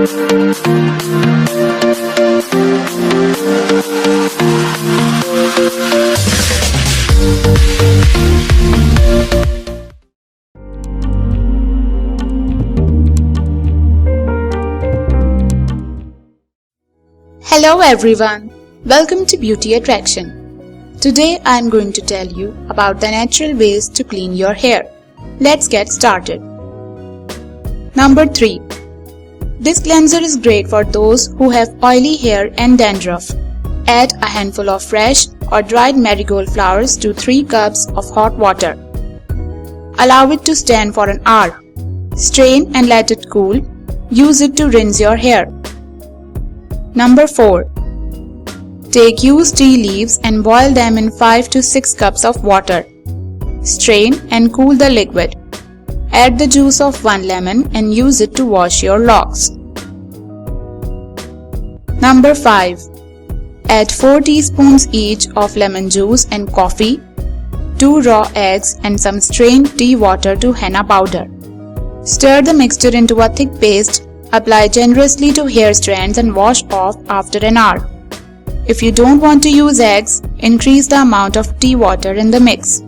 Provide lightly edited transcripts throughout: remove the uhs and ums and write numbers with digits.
Hello everyone, welcome to Beauty Attraction. Today I am going to tell you about the natural ways to clean your hair. Let's get started. Number 3. This cleanser is great for those who have oily hair and dandruff. Add a handful of fresh or dried marigold flowers to 3 cups of hot water. Allow it to stand for an hour. Strain and let it cool. Use it to rinse your hair. Number 4. Take used tea leaves and boil them in 5 to 6 cups of water. Strain and cool the liquid. Add the juice of 1 lemon and use it to wash your locks. Number 5. Add 4 teaspoons each of lemon juice and coffee, 2 raw eggs and some strained tea water to henna powder. Stir the mixture into a thick paste. Apply generously to hair strands and wash off after an hour. If you don't want to use eggs, increase the amount of tea water in the mix.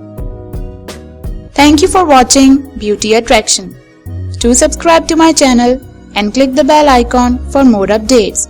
Thank you for watching Beauty Attraction. Do subscribe to my channel and click the bell icon for more updates.